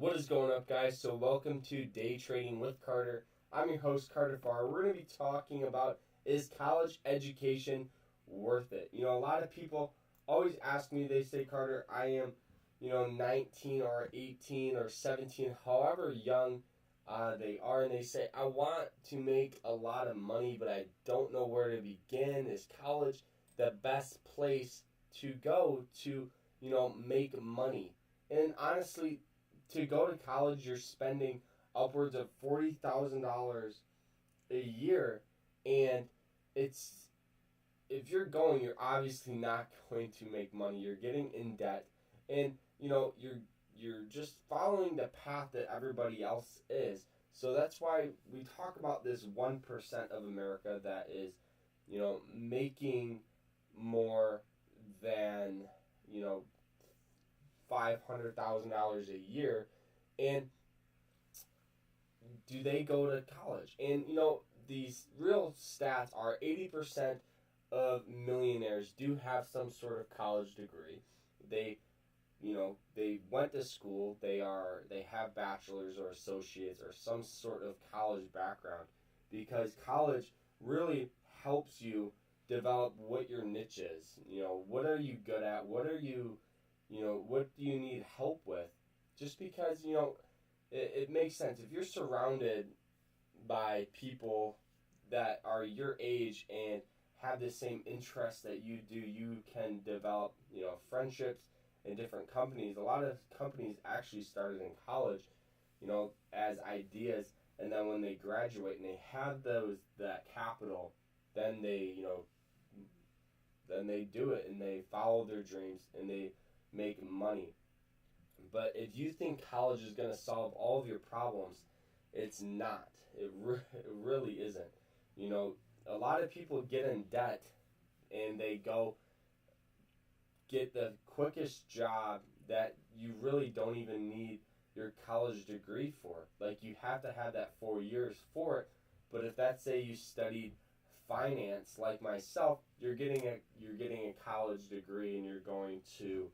What is going up, guys? So welcome to Day Trading with Carter. I'm your host, Carter Farr. We're going to be talking about, is college education worth it? A lot of people always ask me, they say, Carter, I am, 19 or 18 or 17, however young they are, and they say, I want to make a lot of money, but I don't know where to begin. Is college the best place to go to, make money? And honestly, to go to college, you're spending upwards of $40,000 a year, and it's if you're going, you're obviously not going to make money. You're getting in debt, and you're just following the path that everybody else is. So that's why we talk about this 1% of America that is, making more than $500,000 a year, and do they go to college? And these real stats are 80% of millionaires do have some sort of college degree. They went to school. They have bachelors or associates or some sort of college background, because college really helps you develop what your niche is. What are you good at? What do you need help with? Just because, it makes sense. If you're surrounded by people that are your age and have the same interests that you do, you can develop, friendships in different companies. A lot of companies actually started in college, as ideas, and then when they graduate and they have that capital, then they do it and they follow their dreams and they make money. But if you think college is going to solve all of your problems, it's not. It really isn't. A lot of people get in debt and they go get the quickest job that you really don't even need your college degree for. Like, you have to have that 4 years for it. But if that's, say, you studied finance like myself, you're getting a college degree and you're going to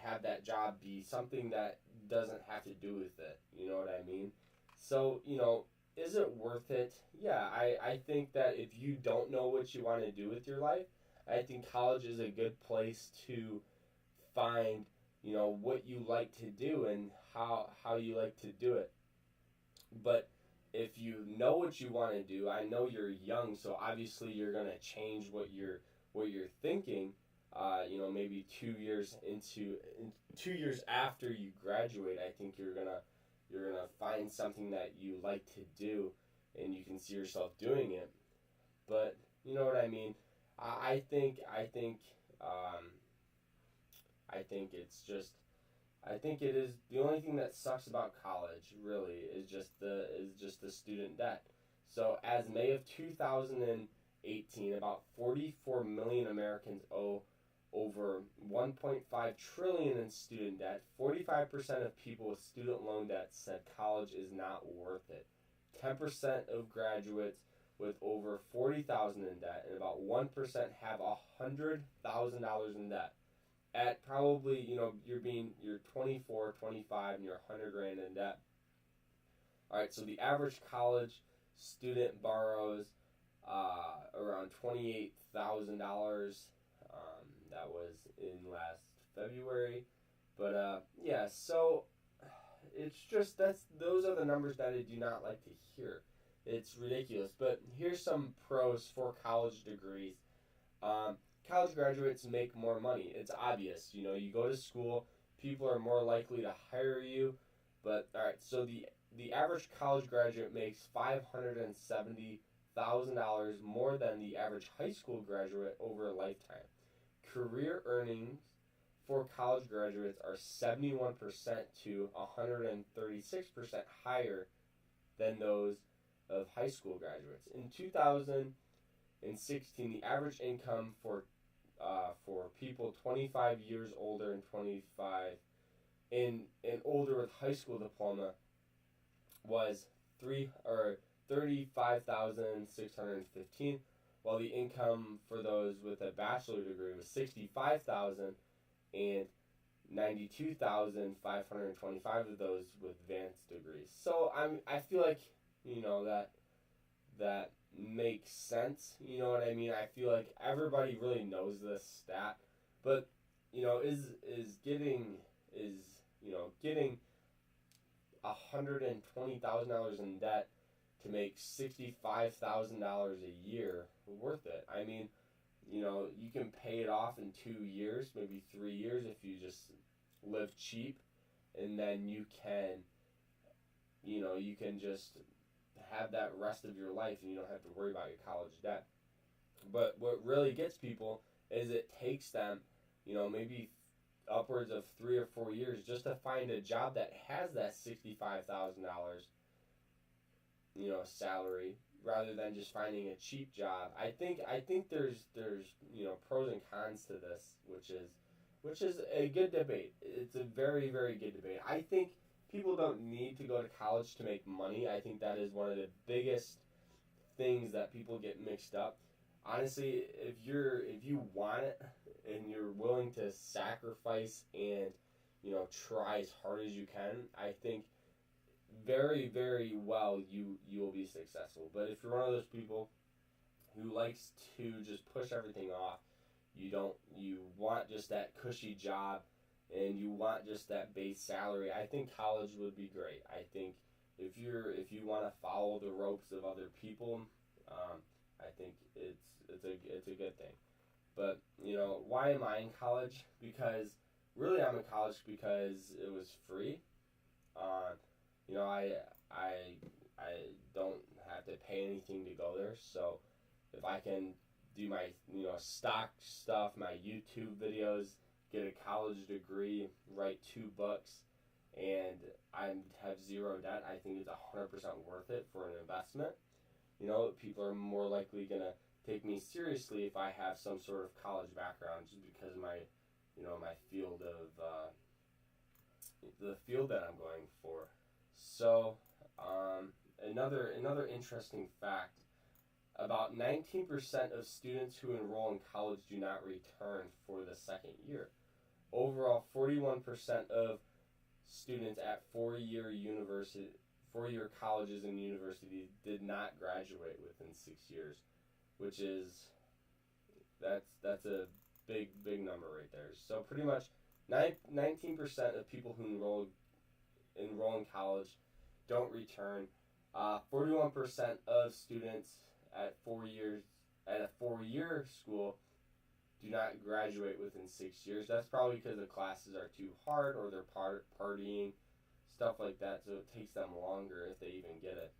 have that job be something that doesn't have to do with it. You know what I mean? So, is it worth it? Yeah, I think that if you don't know what you want to do with your life, I think college is a good place to find, what you like to do and how you like to do it. But if you know what you want to do, I know you're young, so obviously you're going to change what you're thinking. Maybe 2 years after you graduate, I think you're gonna find something that you like to do, and you can see yourself doing it. But you know what I mean. I think it's just. I think it is the only thing that sucks about college. Really, is just the student debt. So as May of 2018, about 44 million Americans owe over 1.5 trillion in student debt. 45% of people with student loan debt said college is not worth it. 10% of graduates with over 40,000 in debt, and about 1% have $100,000 in debt. At probably, you're 24, 25, and you're 100 grand in debt. All right, so the average college student borrows around $28,000. That was in last February. But so it's just those are the numbers that I do not like to hear. It's ridiculous. But here's some pros for college degrees. College graduates make more money. It's obvious. You go to school, people are more likely to hire you. But all right, so the average college graduate makes $570,000 more than the average high school graduate over a lifetime. Career earnings for college graduates are 71% to 136% higher than those of high school graduates. In 2016, the average income for people 25 years older and 25 and older with high school diploma was 35,615, while the income for those with a bachelor degree was 65,000, and 92,525 of those with advanced degrees. So I feel like, that makes sense. You know what I mean? I feel like everybody really knows this stat, but getting $120,000 in debt to make $65,000 a year worth it? I mean, you can pay it off in 2 years, maybe 3 years if you just live cheap, and then you can just have that rest of your life and you don't have to worry about your college debt. But what really gets people is it takes them, maybe upwards of 3 or 4 years just to find a job that has that $65,000, salary, rather than just finding a cheap job. I think there's pros and cons to this, which is a good debate. It's a very, very good debate. I think people don't need to go to college to make money. I think that is one of the biggest things that people get mixed up. Honestly, if you want it and you're willing to sacrifice and try as hard as you can, I think very, very well you will be successful. But if you're one of those people who likes to just push everything off, you want just that cushy job and you want just that base salary, I think college would be great. I think if you want to follow the ropes of other people, I think it's a good thing. But why am I in college? Because really I'm in college because it was free. I don't have to pay anything to go there. So if I can do my stock stuff, my YouTube videos, get a college degree, write 2 books, and I have zero debt, I think it's 100% worth it for an investment. People are more likely gonna take me seriously if I have some sort of college background, just because of my field of the field that I'm going for. So another interesting fact: about 19% of students who enroll in college do not return for the second year. Overall, 41% of students at four-year colleges and universities did not graduate within 6 years, which is that's a big number right there. So pretty much 19% of people who enroll in college don't return. 41% of students at a 4-year school do not graduate within 6 years. That's probably because the classes are too hard, or they're partying, stuff like that, so it takes them longer if they even get it.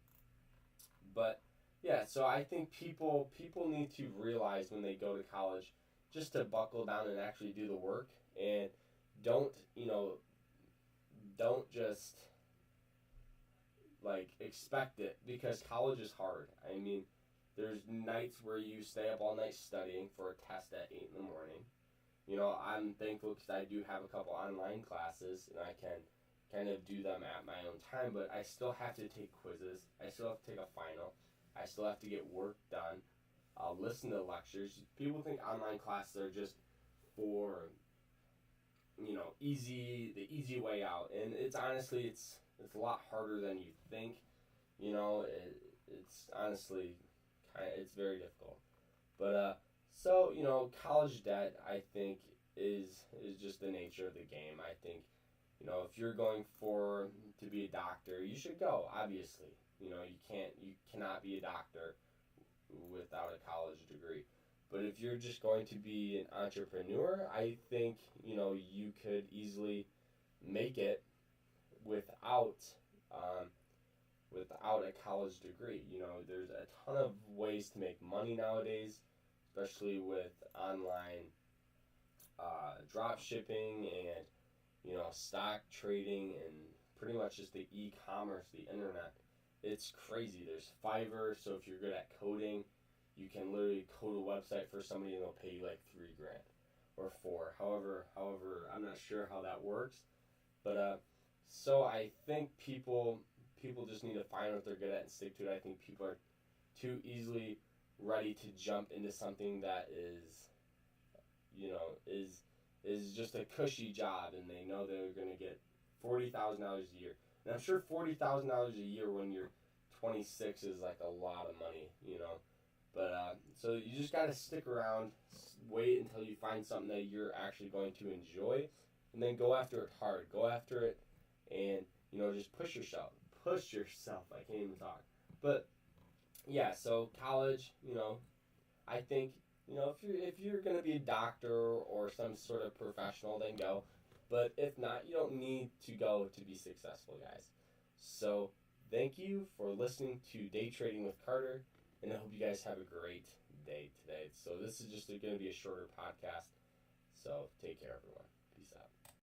But yeah, so I think people need to realize when they go to college just to buckle down and actually do the work, and don't just expect it, because college is hard. I mean, there's nights where you stay up all night studying for a test at 8 in the morning. I'm thankful because I do have a couple online classes and I can kind of do them at my own time, but I still have to take quizzes. I still have to take a final. I still have to get work done. Listen to lectures. People think online classes are just for, the easy way out. And it's honestly, it's a lot harder than you think. It's honestly, it's very difficult. But so college debt, I think, is just the nature of the game. I think if you're going to be a doctor, you should go. Obviously, you cannot be a doctor without a college degree. But if you're just going to be an entrepreneur, I think you could easily make it without a college degree. There's a ton of ways to make money nowadays, especially with online drop shipping and stock trading and pretty much just the e-commerce, the internet. It's crazy. There's Fiverr, so if you're good at coding, you can literally code a website for somebody and they'll pay you like $3,000 or $4,000. However, I'm not sure how that works, but so I think people just need to find what they're good at and stick to it. I think people are too easily ready to jump into something that is is just a cushy job, and they know they're going to get $40,000 a year. And I'm sure $40,000 a year when you're 26 is like a lot of money, you know. But so you just got to stick around, wait until you find something that you're actually going to enjoy, and then go after it hard. Go after it, and you know, just push yourself. Push yourself. I can't even talk. But yeah, so college, you know, I think, you know, if you're gonna be a doctor or some sort of professional, then go. But if not, you don't need to go to be successful, guys. So thank you for listening to Day Trading with Carter, and I hope you guys have a great day today. So this is just going to be a shorter podcast. So take care, everyone.